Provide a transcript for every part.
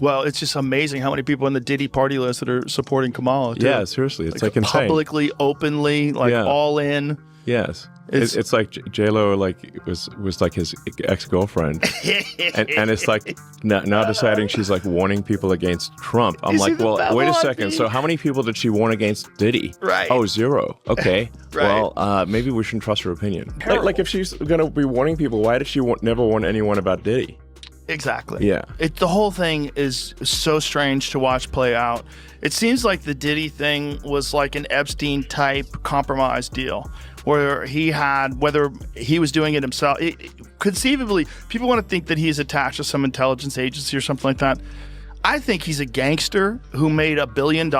Well, it's just amazing how many people on the Diddy party list that are supporting Kamala, too. Yeah, seriously. It's like insane. Publicly, openly, all in. Yes. It's like J-Lo was like his ex-girlfriend. and it's like now deciding she's like warning people against Trump. I'm like, well, wait a second. So how many people did she warn against Diddy? Right. Oh, 0. Okay. Right. Well, maybe we shouldn't trust her opinion. Like if she's going to be warning people, why did she never warn anyone about Diddy? Exactly. Yeah. The whole thing is so strange to watch play out. It seems like the Diddy thing was like an Epstein-type compromise deal where whether he was doing it himself. Conceivably, people want to think that he's attached to some intelligence agency or something like that. I think he's a gangster who made $1 billion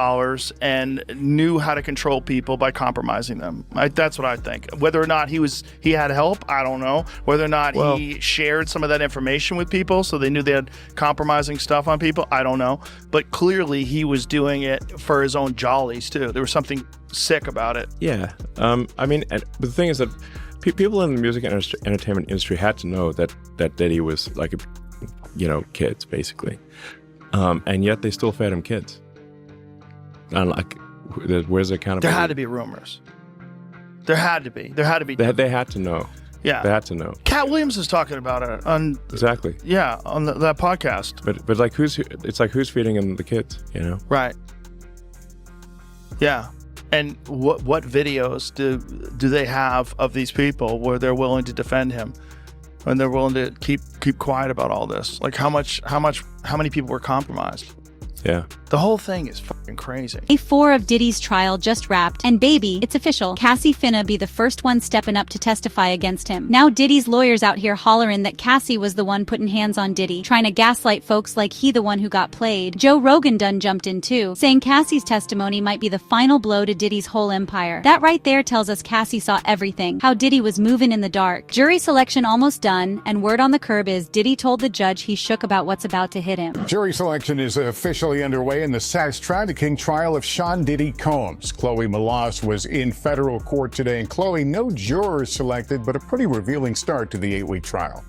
and knew how to control people by compromising them. That's what I think. Whether or not he had help, I don't know. Whether or not he shared some of that information with people so they knew they had compromising stuff on people, I don't know. But clearly he was doing it for his own jollies too. There was something sick about it. Yeah. I mean, but the thing is that people in the music and entertainment industry had to know that Diddy was like, kids basically. And yet they still fed him kids. And like, where's the accountability? There had to be rumors. There had to be. They had to know. Yeah. They had to know. Cat Williams was talking about it on... Exactly. Yeah, on that podcast. But like, who's feeding him the kids, Right. Yeah. And what videos do they have of these people where they're willing to defend him? And they're willing to keep quiet about all this. Like how many people were compromised? Yeah. The whole thing is fucking crazy. Day 4 of Diddy's trial just wrapped, and baby, it's official. Cassie finna be the first one stepping up to testify against him. Now Diddy's lawyers out here hollering that Cassie was the one putting hands on Diddy, trying to gaslight folks like he the one who got played. Joe Rogan done jumped in too, saying Cassie's testimony might be the final blow to Diddy's whole empire. That right there tells us Cassie saw everything, how Diddy was moving in the dark. Jury selection almost done, and word on the curb is Diddy told the judge he's shook about what's about to hit him. Jury selection is officially underway in the Sachs trafficking trial of Sean Diddy Combs. Chloe Malas was in federal court today, and Chloe, no jurors selected, but a pretty revealing start to the 8-week trial.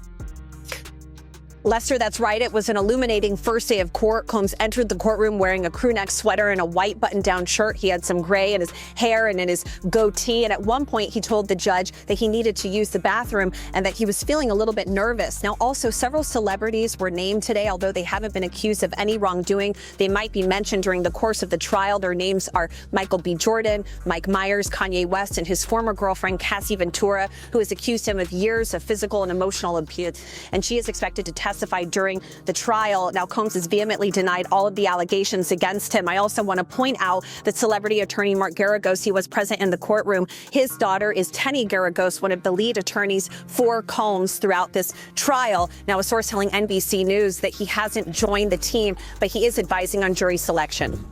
Lester, that's right. It was an illuminating first day of court. Combs entered the courtroom wearing a crew neck sweater and a white button-down shirt. He had some gray in his hair and in his goatee. And at one point, he told the judge that he needed to use the bathroom and that he was feeling a little bit nervous. Now, also, several celebrities were named today, although they haven't been accused of any wrongdoing. They might be mentioned during the course of the trial. Their names are Michael B. Jordan, Mike Myers, Kanye West, and his former girlfriend, Cassie Ventura, who has accused him of years of physical and emotional abuse. And she is expected to testify during the trial. Now, Combs has vehemently denied all of the allegations against him. I also want to point out that celebrity attorney Mark Garagos, he was present in the courtroom. His daughter is Tenny Garagos, one of the lead attorneys for Combs throughout this trial. Now, a source telling NBC News that he hasn't joined the team, but he is advising on jury selection.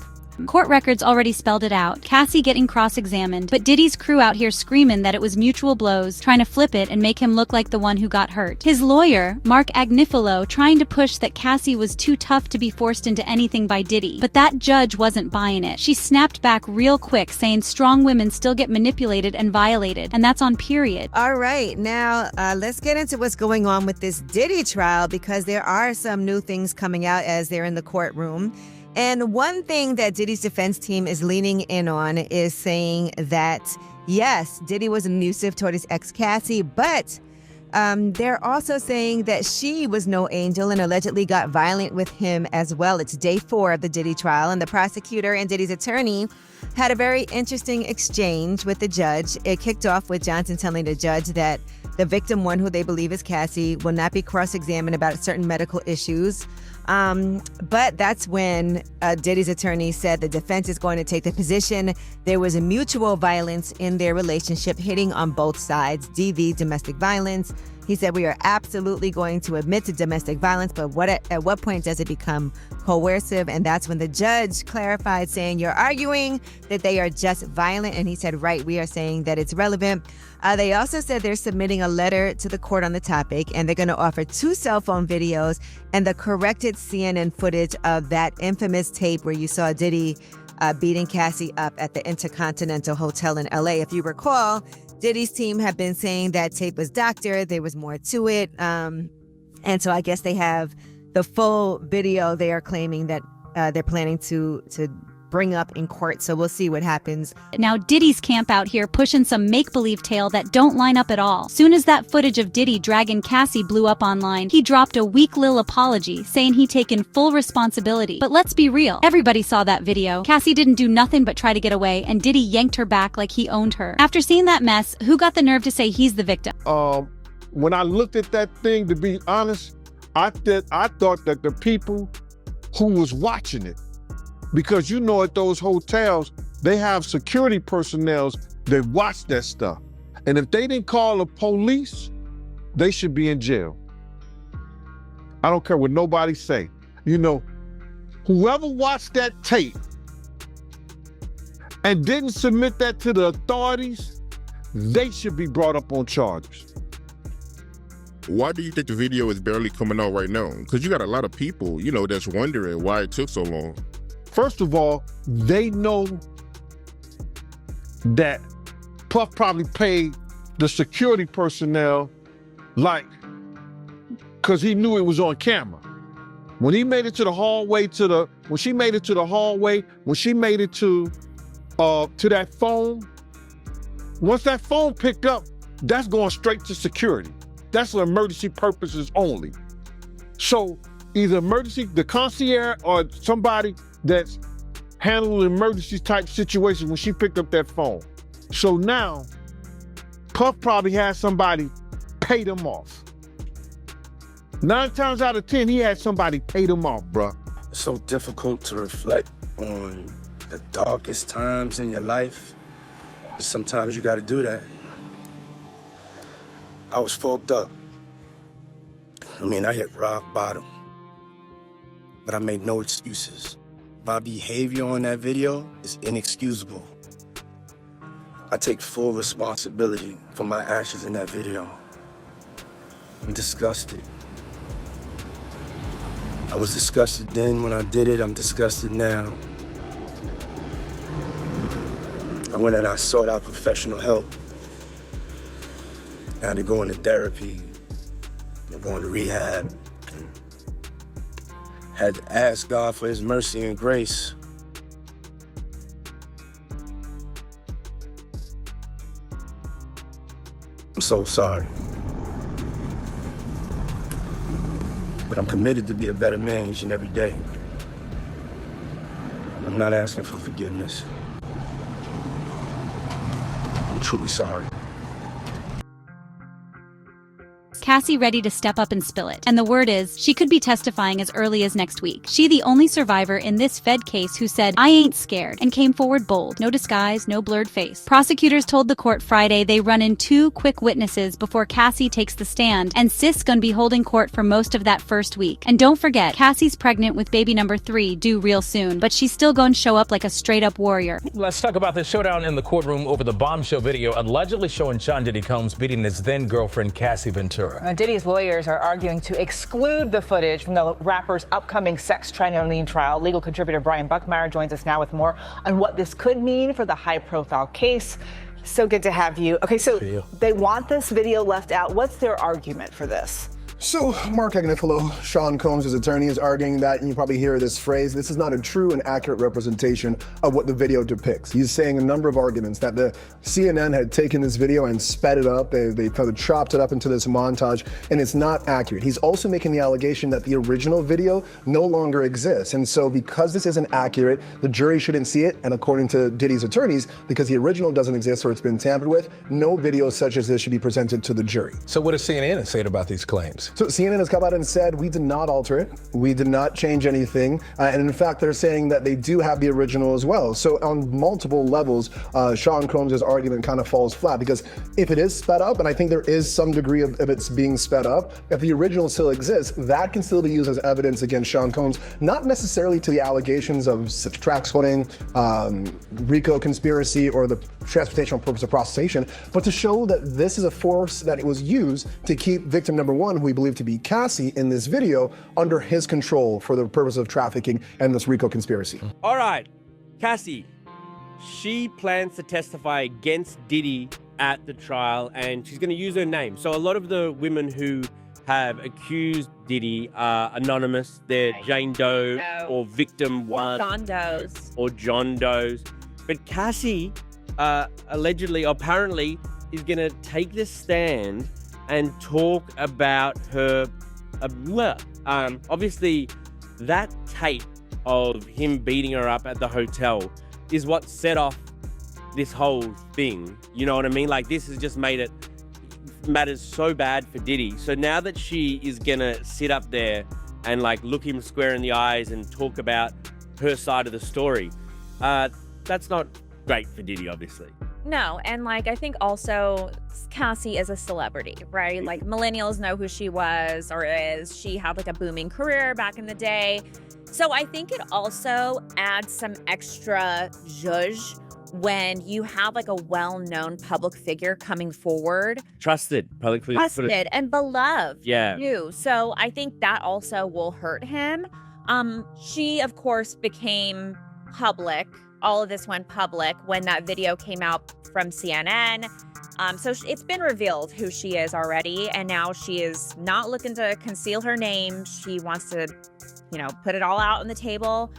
Court records already spelled it out. Cassie getting cross-examined, but Diddy's crew out here screaming that it was mutual blows, trying to flip it and make him look like the one who got hurt. His lawyer, Mark Agnifilo, trying to push that Cassie was too tough to be forced into anything by Diddy. But that judge wasn't buying it. She snapped back real quick, saying strong women still get manipulated and violated, and that's on period. All right, now let's get into what's going on with this Diddy trial, because there are some new things coming out as they're in the courtroom. And one thing that Diddy's defense team is leaning in on is saying that, yes, Diddy was abusive toward his ex Cassie, but they're also saying that she was no angel and allegedly got violent with him as well. It's day 4 of the Diddy trial, and the prosecutor and Diddy's attorney had a very interesting exchange with the judge. It kicked off with Johnson telling the judge that the victim one, who they believe is Cassie, will not be cross-examined about certain medical issues. But that's when Diddy's attorney said the defense is going to take the position there was a mutual violence in their relationship, hitting on both sides, DV, domestic violence. He said, we are absolutely going to admit to domestic violence, but at what point does it become coercive? And that's when the judge clarified, saying, you're arguing that they are just violent. And he said, right, we are saying that it's relevant. They also said they're submitting a letter to the court on the topic, and they're going to offer 2 cell phone videos and the corrected CNN footage of that infamous tape where you saw Diddy beating Cassie up at the Intercontinental Hotel in LA. If you recall, Diddy's team have been saying that tape was doctored. There was more to it. And so I guess they have the full video they are claiming that they're planning to bring up in court. So we'll see what happens. Now Diddy's camp out here pushing some make-believe tale that don't line up at all. Soon as that footage of Diddy dragging Cassie blew up online, he dropped a weak lil apology saying he'd taken full responsibility. But let's be real, everybody saw that video. Cassie didn't do nothing but try to get away, and Diddy yanked her back like he owned her. After seeing that mess, who got the nerve to say he's the victim? When I looked at that thing, to be honest, I thought that the people who was watching it, because you know at those hotels, they have security personnel that watch that stuff. And if they didn't call the police, they should be in jail. I don't care what nobody say. You know, whoever watched that tape and didn't submit that to the authorities, they should be brought up on charges. Why do you think the video is barely coming out right now? Because you got a lot of people, you know, that's wondering why it took so long. First of all, they know that Puff probably paid the security personnel because he knew it was on camera. When he made it to the hallway, when she made it to that phone, once that phone picked up, that's going straight to security. That's for emergency purposes only. So either the concierge or somebody that's handling emergency type situations when she picked up that phone. So now, Puff probably had somebody pay them off. 9 times out of 10, he had somebody pay them off, bruh. It's so difficult to reflect on the darkest times in your life. Sometimes you gotta do that. I was fucked up. I mean, I hit rock bottom, but I made no excuses. My behavior on that video is inexcusable. I take full responsibility for my actions in that video. I'm disgusted. I was disgusted then when I did it, I'm disgusted now. I went and I sought out professional help. I had to go into therapy, going to rehab. Had to ask God for his mercy and grace. I'm so sorry. But I'm committed to be a better man each and every day. I'm not asking for forgiveness. I'm truly sorry. Cassie ready to step up and spill it. And the word is, she could be testifying as early as next week. She the only survivor in this Fed case who said, "I ain't scared," and came forward bold. No disguise, no blurred face. Prosecutors told the court Friday they run in 2 quick witnesses before Cassie takes the stand, and Sis gonna be holding court for most of that first week. And don't forget, Cassie's pregnant with baby number 3 due real soon, but she's still gonna show up like a straight-up warrior. Let's talk about the showdown in the courtroom over the bombshell video allegedly showing Sean Diddy Combs beating his then-girlfriend Cassie Ventura. Diddy's lawyers are arguing to exclude the footage from the rapper's upcoming sex trafficking trial. Legal contributor Brian Buckmeyer joins us now with more on what this could mean for the high-profile case. So good to have you. Okay, so they want this video left out. What's their argument for this? So Mark Agnifilo, Sean Combs' attorney, is arguing that, and you probably hear this phrase, this is not a true and accurate representation of what the video depicts. He's saying a number of arguments that the CNN had taken this video and sped it up. They kind of chopped it up into this montage, and it's not accurate. He's also making the allegation that the original video no longer exists. And so because this isn't accurate, the jury shouldn't see it. And according to Diddy's attorneys, because the original doesn't exist or it's been tampered with, no video such as this should be presented to the jury. So what does CNN say about these claims? So CNN has come out and said, we did not alter it. We did not change anything. And in fact, they're saying that they do have the original as well. So on multiple levels, Sean Combs' argument kind of falls flat, because if it is sped up, and I think there is some degree of it's being sped up, if the original still exists, that can still be used as evidence against Sean Combs, not necessarily to the allegations of such track splitting, RICO conspiracy, or the transportation purpose of prostitution, but to show that this is a force that it was used to keep victim number 1, who we believe to be Cassie in this video, under his control for the purpose of trafficking and this RICO conspiracy. All right, Cassie, she plans to testify against Diddy at the trial, and she's going to use her name. So a lot of the women who have accused Diddy are anonymous. They're Jane Doe or Victim One. John Doe's. Or John Doe's. But Cassie, apparently, is going to take this stand and talk about her. Obviously, that tape of him beating her up at the hotel is what set off this whole thing. You know what I mean? Like, this has just made it matters so bad for Diddy. So now that she is gonna sit up there and like look him square in the eyes and talk about her side of the story, that's not great for Diddy, obviously. No, and like I think also Cassie is a celebrity, right? Like millennials know who she was or is. She had like a booming career back in the day. So I think it also adds some extra zhuzh when you have like a well-known public figure coming forward. Trusted And beloved. Yeah. Too. So I think that also will hurt him. She, of course, became public. All of this went public when that video came out from CNN. So it's been revealed who she is already. And now she is not looking to conceal her name. She wants to, put it all out on the table.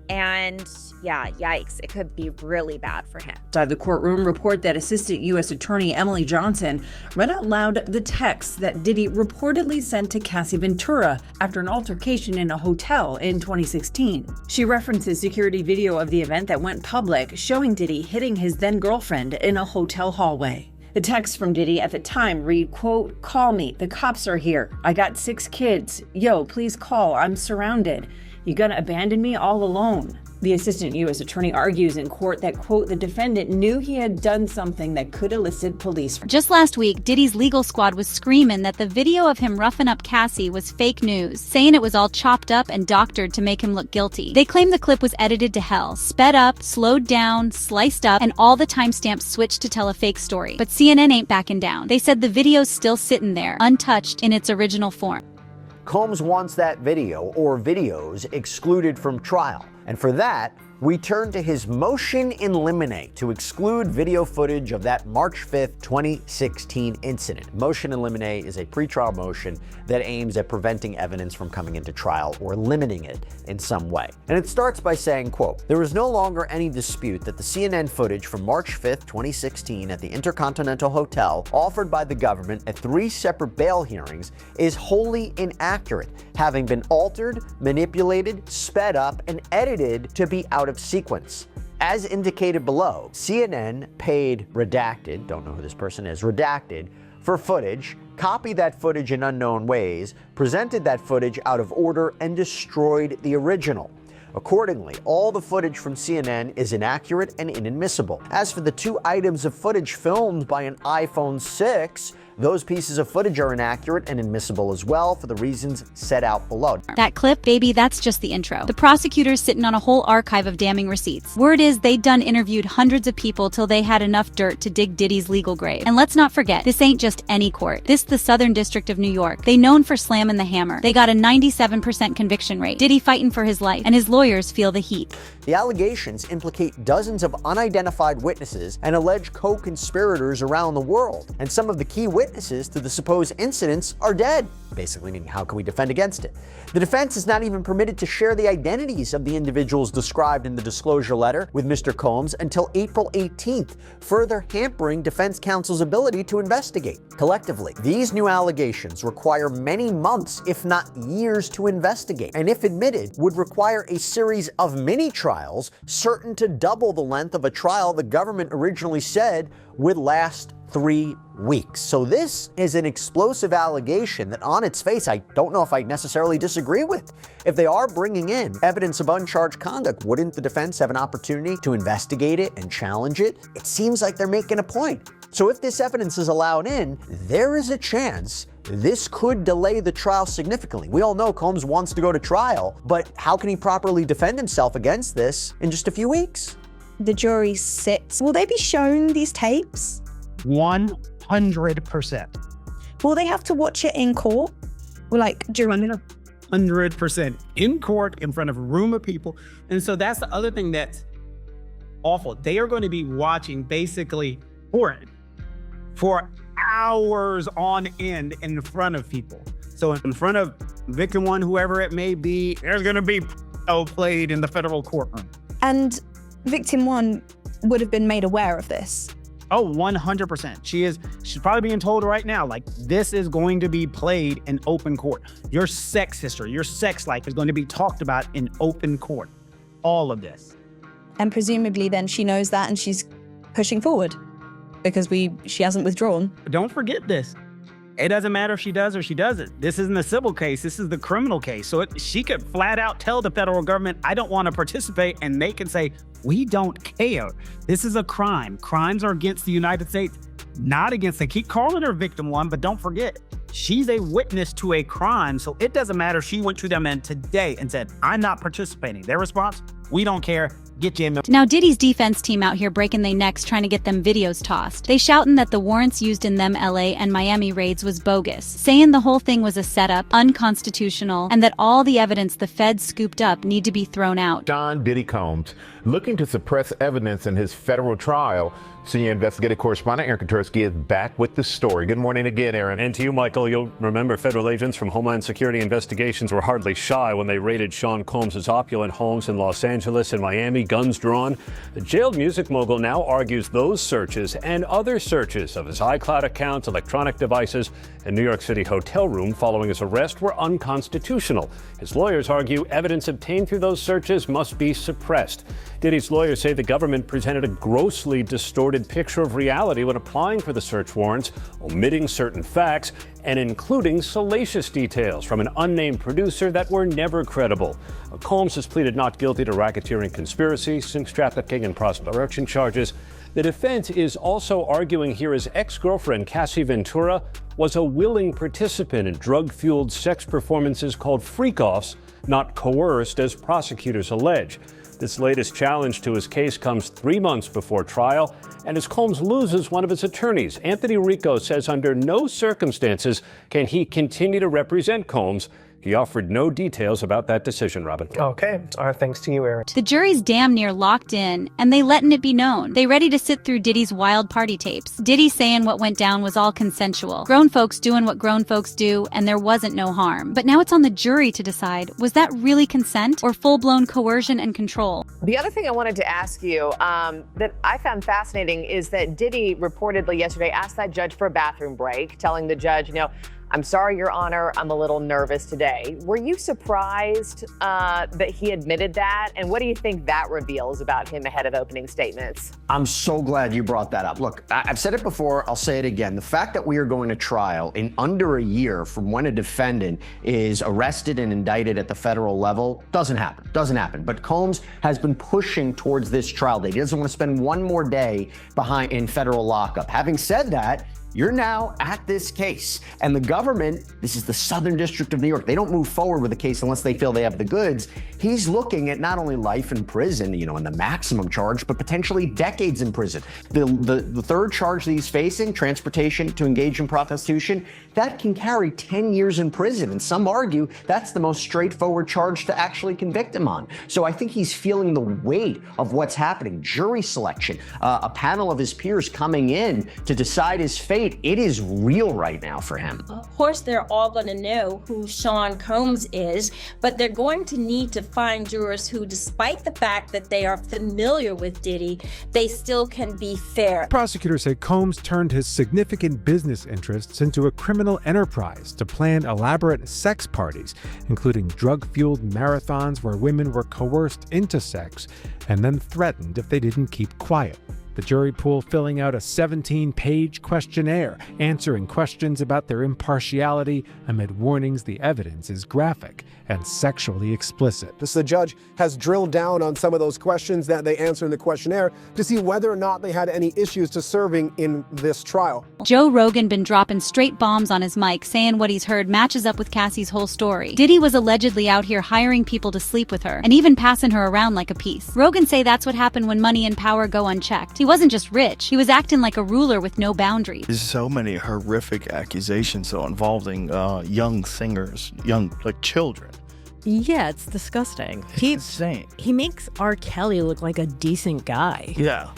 And yeah, yikes, it could be really bad for him. Inside the courtroom, report that Assistant U.S. Attorney Emily Johnson read out loud the text that Diddy reportedly sent to Cassie Ventura after an altercation in a hotel in 2016. She references security video of the event that went public, showing Diddy hitting his then-girlfriend in a hotel hallway. The text from Diddy at the time read, quote, "Call me, the cops are here. I got 6 kids. Yo, please call, I'm surrounded. You gonna abandon me all alone?" The assistant U.S. attorney argues in court that, quote, the defendant knew he had done something that could elicit police. Just last week, Diddy's legal squad was screaming that the video of him roughing up Cassie was fake news, saying it was all chopped up and doctored to make him look guilty. They claim the clip was edited to hell, sped up, slowed down, sliced up, and all the timestamps switched to tell a fake story. But CNN ain't backing down. They said the video's still sitting there, untouched in its original form. Combs wants that video or videos excluded from trial. And for that, we turn to his motion in limine to exclude video footage of that March 5th, 2016 incident. Motion in limine is a pretrial motion that aims at preventing evidence from coming into trial or limiting it in some way. And it starts by saying, quote, "There is no longer any dispute that the CNN footage from March 5th, 2016 at the Intercontinental Hotel offered by the government at 3 separate bail hearings is wholly inaccurate, having been altered, manipulated, sped up, and edited to be out of sequence. As indicated below, CNN paid Redacted, don't know who this person is, Redacted, for footage, copied that footage in unknown ways, presented that footage out of order, and destroyed the original. Accordingly, all the footage from CNN is inaccurate and inadmissible. As for the 2 items of footage filmed by an iPhone 6, those pieces of footage are inaccurate and admissible as well for the reasons set out below." That clip, baby, that's just the intro. The prosecutor's sitting on a whole archive of damning receipts. Word is they'd done interviewed hundreds of people till they had enough dirt to dig Diddy's legal grave. And let's not forget, this ain't just any court. This the Southern District of New York. They known for slamming the hammer. They got a 97% conviction rate. Diddy fighting for his life, and his lawyers feel the heat. The allegations implicate dozens of unidentified witnesses and alleged co-conspirators around the world. And some of the key witnesses to the supposed incidents are dead. Basically meaning, how can we defend against it? The defense is not even permitted to share the identities of the individuals described in the disclosure letter with Mr. Combs until April 18th, further hampering defense counsel's ability to investigate. Collectively, these new allegations require many months, if not years, to investigate, and if admitted, would require a series of mini-trials certain to double the length of a trial the government originally said would last 3 weeks. So this is an explosive allegation that on its face, I don't know if I necessarily disagree with. If they are bringing in evidence of uncharged conduct, wouldn't the defense have an opportunity to investigate it and challenge it? It seems like they're making a point. So if this evidence is allowed in, there is a chance this could delay the trial significantly. We all know Combs wants to go to trial, but how can he properly defend himself against this in just a few weeks? The jury sits. Will they be shown these tapes? 100%. Will they have to watch it in court? Well, like, do you remember? 100% in court in front of a room of people. And so that's the other thing that's awful. They are going to be watching basically for hours on end in front of people. So in front of victim one, whoever it may be, there's going to be played in the federal courtroom. And victim one would have been made aware of this. Oh, 100%. She's probably being told right now, like, this is going to be played in open court. Your sex history, your sex life is going to be talked about in open court. All of this. And presumably then she knows that and she's pushing forward because she hasn't withdrawn. Don't forget this. It doesn't matter if she does or she doesn't. This isn't a civil case. This is the criminal case. So she could flat out tell the federal government, I don't want to participate. And they can say, we don't care. This is a crime. Crimes are against the United States, not against. They keep calling her victim one, but don't forget, she's a witness to a crime. So it doesn't matter if she went to them and today and said, I'm not participating. Their response, we don't care. Get you in. Now Diddy's defense team out here breaking their necks trying to get them videos tossed. They shouting that the warrants used in them LA and Miami raids was bogus, saying the whole thing was a setup, unconstitutional, and that all the evidence the feds scooped up need to be thrown out. Sean Diddy Combs looking to suppress evidence in his federal trial. Senior investigative correspondent Aaron Katursky is back with the story. Good morning again, Aaron. And to you, Michael. You'll remember federal agents from Homeland Security Investigations were hardly shy when they raided Sean Combs' opulent homes in Los Angeles and Miami, guns drawn. The jailed music mogul now argues those searches and other searches of his iCloud accounts, electronic devices, and New York City hotel room following his arrest were unconstitutional. His lawyers argue evidence obtained through those searches must be suppressed. Diddy's lawyers say the government presented a grossly distorted picture of reality when applying for the search warrants, omitting certain facts and including salacious details from an unnamed producer that were never credible. Combs has pleaded not guilty to racketeering, conspiracy, sex trafficking, and prostitution charges. The defense is also arguing here his ex-girlfriend, Cassie Ventura, was a willing participant in drug-fueled sex performances called freak-offs, not coerced, as prosecutors allege. This latest challenge to his case comes 3 months before trial, and as Combs loses one of his attorneys, Anthony Rico says under no circumstances can he continue to represent Combs. He offered no details about that decision, Robin. Okay. Thanks to you, Aaron. The jury's damn near locked in, and they letting it be known. They ready to sit through Diddy's wild party tapes. Diddy saying what went down was all consensual. Grown folks doing what grown folks do, and there wasn't no harm. But now it's on the jury to decide, was that really consent or full-blown coercion and control? The other thing I wanted to ask you that I found fascinating is that Diddy reportedly yesterday asked that judge for a bathroom break, telling the judge, I'm sorry, Your Honor, I'm a little nervous today. Were you surprised that he admitted that? And what do you think that reveals about him ahead of opening statements? I'm so glad you brought that up. Look, I've said it before, I'll say it again. The fact that we are going to trial in under a year from when a defendant is arrested and indicted at the federal level doesn't happen. But Combs has been pushing towards this trial date. He doesn't want to spend one more day behind in federal lockup. Having said that, you're now at this case, and the government, this is the Southern District of New York, they don't move forward with a case unless they feel they have the goods. He's looking at not only life in prison, and the maximum charge, but potentially decades in prison. The third charge that he's facing, transportation to engage in prostitution, that can carry 10 years in prison, and some argue that's the most straightforward charge to actually convict him on. So I think he's feeling the weight of what's happening. Jury selection, a panel of his peers coming in to decide his fate. It is real right now for him. Of course, they're all going to know who Sean Combs is, but they're going to need to find jurors who, despite the fact that they are familiar with Diddy, they still can be fair. Prosecutors say Combs turned his significant business interests into a criminal enterprise to plan elaborate sex parties, including drug-fueled marathons where women were coerced into sex and then threatened if they didn't keep quiet. The jury pool filling out a 17-page questionnaire, answering questions about their impartiality amid warnings the evidence is graphic and sexually explicit. The judge has drilled down on some of those questions that they answer in the questionnaire to see whether or not they had any issues to serving in this trial. Joe Rogan been dropping straight bombs on his mic, saying what he's heard matches up with Cassie's whole story. Diddy was allegedly out here hiring people to sleep with her, and even passing her around like a piece. Rogan say that's what happened when money and power go unchecked. He wasn't just rich, he was acting like a ruler with no boundaries. There's so many horrific accusations involving young singers, children. Yeah, it's disgusting. It's insane. He makes R. Kelly look like a decent guy. Yeah.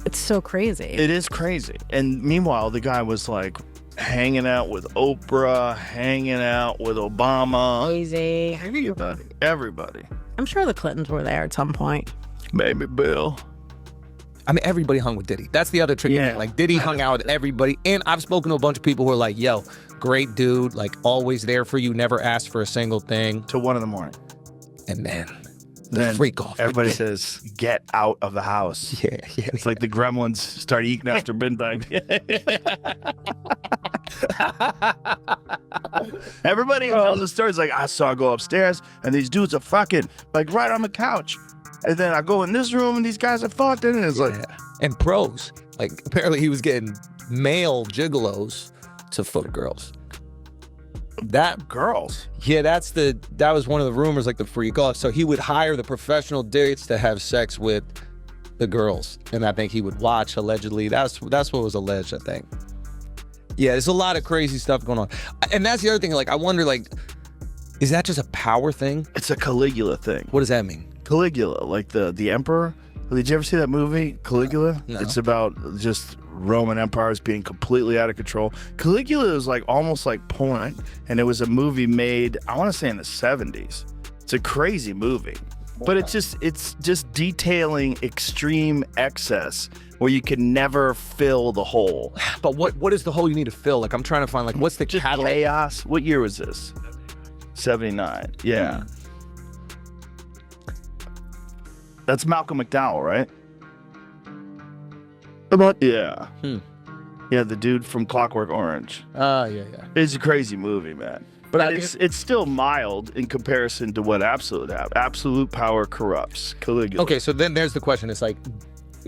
It's so crazy. It is crazy. And meanwhile, the guy was hanging out with Oprah, hanging out with Obama. Easy. Everybody. I'm sure the Clintons were there at some point. Maybe Bill. I mean, everybody hung with Diddy. That's the other trick. Yeah. Like, Diddy hung out with everybody. And I've spoken to a bunch of people who are like, yo, great dude, like, always there for you, never asked for a single thing. Till 1 a.m. And then freak off. Everybody says, get out of the house. Yeah. It's like the gremlins start eating after midnight. Everybody tells the stories like, I saw her go upstairs and these dudes are fucking like right on the couch. And then I go in this room and these guys are fucking. And it's like, And pros. Like, apparently he was getting male gigolos to foot girls. Girls? Yeah, that was one of the rumors, like the freak off. So he would hire the professional dates to have sex with the girls. And I think he would watch, allegedly. That's what was alleged, I think. Yeah, there's a lot of crazy stuff going on. And that's the other thing, like, I wonder, like, is that just a power thing? It's a Caligula thing. What does that mean? Caligula, like the emperor. Did you ever see that movie, Caligula? No. It's about just Roman empires being completely out of control. Caligula is like almost like porn, and it was a movie made, I want to say in the 70s. It's a crazy movie, but it's just detailing extreme excess where you can never fill the hole. But what is the hole you need to fill? Like, I'm trying to find, like, what's the catalyst? Chaos. What year was this? 79. Yeah. That's Malcolm McDowell, right? Yeah. Yeah, the dude from Clockwork Orange. Yeah. It's a crazy movie, man. But it's still mild in comparison to what Absolute have. Absolute power corrupts. Caligula. Okay, so then there's the question. It's like,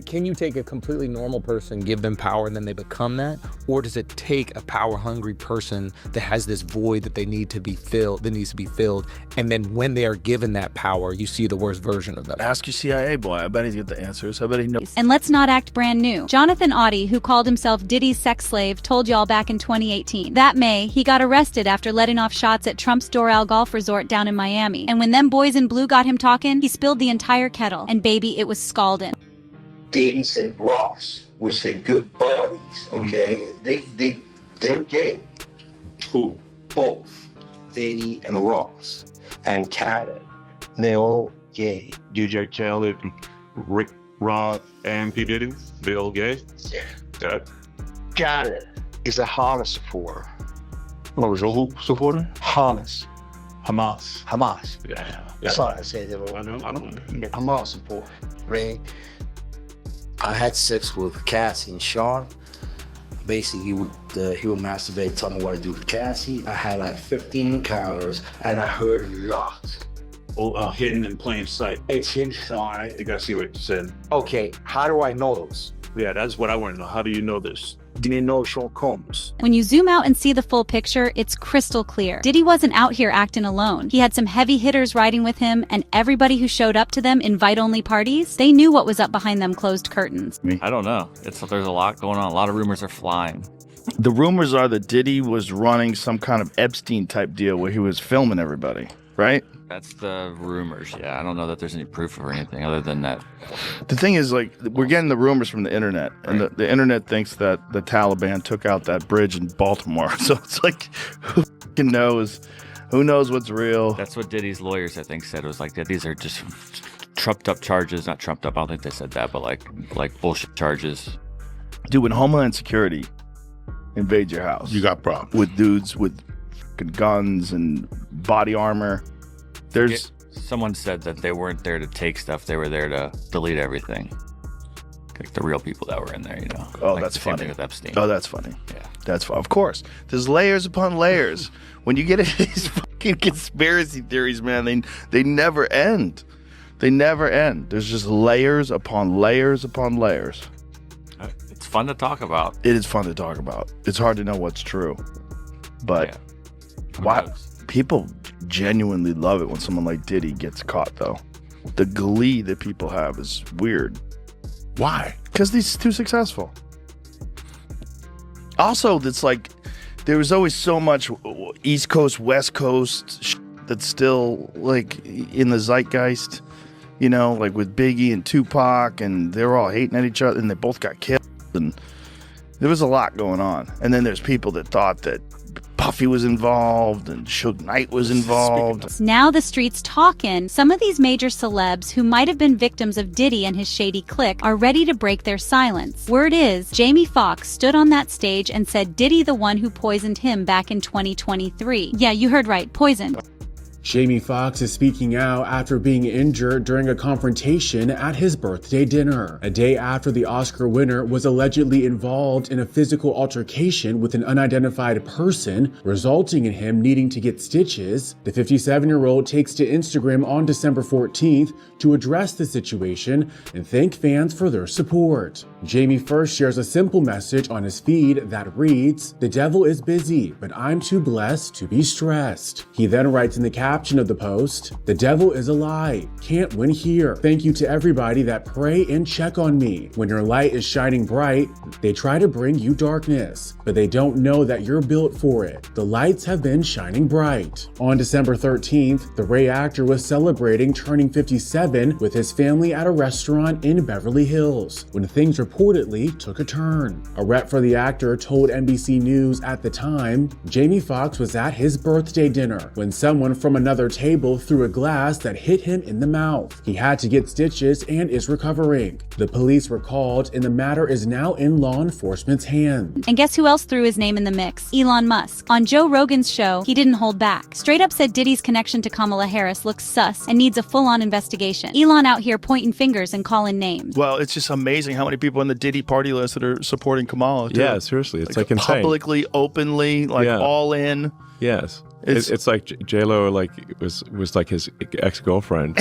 can you take a completely normal person, give them power, and then they become that? Or does it take a power-hungry person that has this void that needs to be filled, and then when they are given that power, you see the worst version of them? Ask your CIA boy. I bet he's got the answers. I bet he knows. And let's not act brand new. Jonathan Audie, who called himself Diddy's sex slave, told y'all back in 2018. That May, he got arrested after letting off shots at Trump's Doral Golf Resort down in Miami. And when them boys in blue got him talking, he spilled the entire kettle. And baby, it was scalding. Diddy and Ross, which are good buddies, okay? They're gay. Who? Both. Diddy and Ross. And Khaled. They're all gay. DJ Khaled, Rick, Rod, and P. Diddy, they all gay? Yeah. That. Khaled is a Hamas supporter. What was your who supporter? Hamas. Hamas. Yeah. That's all I said. I know. Hamas supporter, right? I had sex with Cassie and Sean. Basically, he would masturbate, tell me what to do with Cassie. I had like 15 encounters, and I heard a lot. Hidden in plain sight. It's hidden. I think I see what you said. Okay, how do I know those? Yeah, that's what I want to know. How do you know this? Didn't know Sean Combs. When you zoom out and see the full picture, it's crystal clear. Diddy wasn't out here acting alone. He had some heavy hitters riding with him, and everybody who showed up to them invite-only parties, they knew what was up behind them closed curtains. I don't know. There's a lot going on. A lot of rumors are flying. The rumors are that Diddy was running some kind of Epstein-type deal where he was filming everybody, right? That's the rumors. Yeah, I don't know that there's any proof or anything other than that. The thing is, like, we're getting the rumors from the internet, and the internet thinks that the Taliban took out that bridge in Baltimore. So it's like, who fucking knows? Who knows what's real? That's what Diddy's lawyers, I think, said. It was like, that these are just trumped up charges. Not trumped up, I don't think they said that, but like bullshit charges. Dude, when Homeland Security invades your house, you got problems with dudes with fucking guns and body armor. Someone said that they weren't there to take stuff; they were there to delete everything. Like the real people that were in there, you know. Oh, like that's the same funny. thing with Epstein. Oh, that's funny. Yeah, that's of course. There's layers upon layers. When you get into these fucking conspiracy theories, man, they never end. They never end. There's just layers upon layers upon layers. It's fun to talk about. It is fun to talk about. It's hard to know what's true, but why people genuinely love it when someone like Diddy gets caught, though. The glee that people have is weird. Why? Because he's too successful. Also, it's like there was always so much East Coast, West Coast that's still like in the zeitgeist, you know, like with Biggie and Tupac, and they were all hating at each other, and they both got killed. And There was a lot going on. And then there's people that thought that Puffy was involved and Suge Knight was involved. Now the street's talking. Some of these major celebs who might have been victims of Diddy and his shady clique are ready to break their silence. Word is, Jamie Foxx stood on that stage and said Diddy the one who poisoned him back in 2023. Yeah, you heard right, poisoned. Jamie Foxx is speaking out after being injured during a confrontation at his birthday dinner, a day after the Oscar winner was allegedly involved in a physical altercation with an unidentified person, resulting in him needing to get stitches. The 57-year-old takes to Instagram on December 14th to address the situation and thank fans for their support. Jamie first shares a simple message on his feed that reads, "The devil is busy, but I'm too blessed to be stressed." He then writes in the caption of the post, "The devil is a lie. Can't win here. Thank you to everybody that pray and check on me. When your light is shining bright, they try to bring you darkness, but they don't know that you're built for it. The lights have been shining bright." On December 13th, the Ray actor was celebrating turning 57 with his family at a restaurant in Beverly Hills when things reportedly took a turn. A rep for the actor told NBC News at the time, Jamie Foxx was at his birthday dinner when someone from another table threw a glass that hit him in the mouth. He had to get stitches and is recovering. The police were called and the matter is now in law enforcement's hands. And guess who else threw his name in the mix? Elon Musk. On Joe Rogan's show, he didn't hold back. Straight up said Diddy's connection to Kamala Harris looks sus and needs a full-on investigation. Elon out here pointing fingers and calling names. Well, it's just amazing how many people in the Diddy party list that are supporting Kamala, too. Yeah, seriously. It's like insane. Publicly, openly, like all in. Yes. It's like J-Lo was like his ex-girlfriend.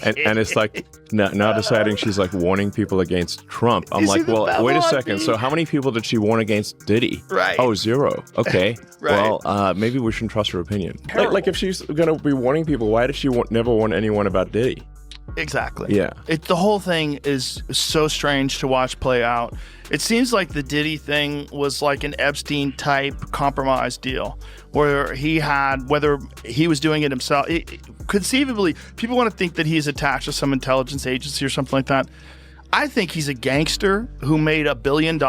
and it's like now deciding she's like warning people against Trump. I'm like, well, wait a second. So how many people did she warn against Diddy? Right. Oh, 0. Okay. Right. Well, maybe we shouldn't trust her opinion. Like if she's going to be warning people, why did she never warn anyone about Diddy? Exactly. Yeah. The whole thing is so strange to watch play out. It seems like the Diddy thing was like an Epstein type compromise deal where he had, whether he was doing it himself, conceivably, people want to think that he's attached to some intelligence agency or something like that. I think he's a gangster who made $1 billion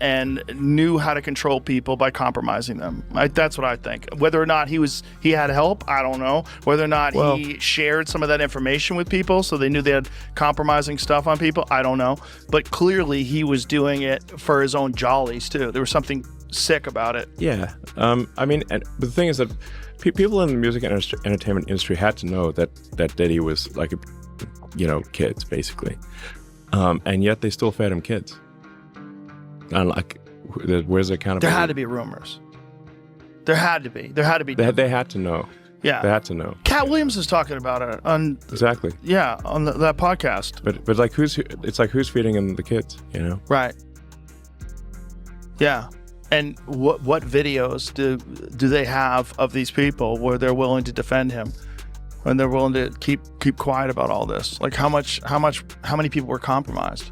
and knew how to control people by compromising them. That's what I think. Whether or not he had help, I don't know. Whether or not he shared some of that information with people so they knew they had compromising stuff on people, I don't know. But clearly he was doing it for his own jollies too. There was something sick about it. Yeah. I mean, but the thing is that people in the music and entertainment industry had to know that Diddy was like, kids basically. And yet they still fed him kids. And like, where's the accountability? There had to be rumors. There had to be. They had to know. Yeah. They had to know. Cat Williams is talking about it on exactly. Yeah, on that podcast. But like who's feeding him the kids? Right. Yeah. And what videos do they have of these people where they're willing to defend him? And they're willing to keep quiet about all this. Like how many people were compromised?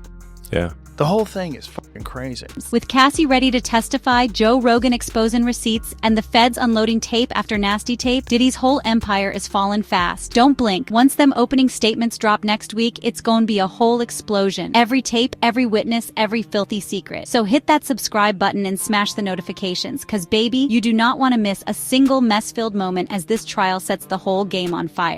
Yeah. The whole thing is fucking crazy. With Cassie ready to testify, Joe Rogan exposing receipts, and the feds unloading tape after nasty tape, Diddy's whole empire is falling fast. Don't blink. Once them opening statements drop next week, it's gonna be a whole explosion. Every tape, every witness, every filthy secret. So hit that subscribe button and smash the notifications, cause baby, you do not want to miss a single mess-filled moment as this trial sets the whole game on fire.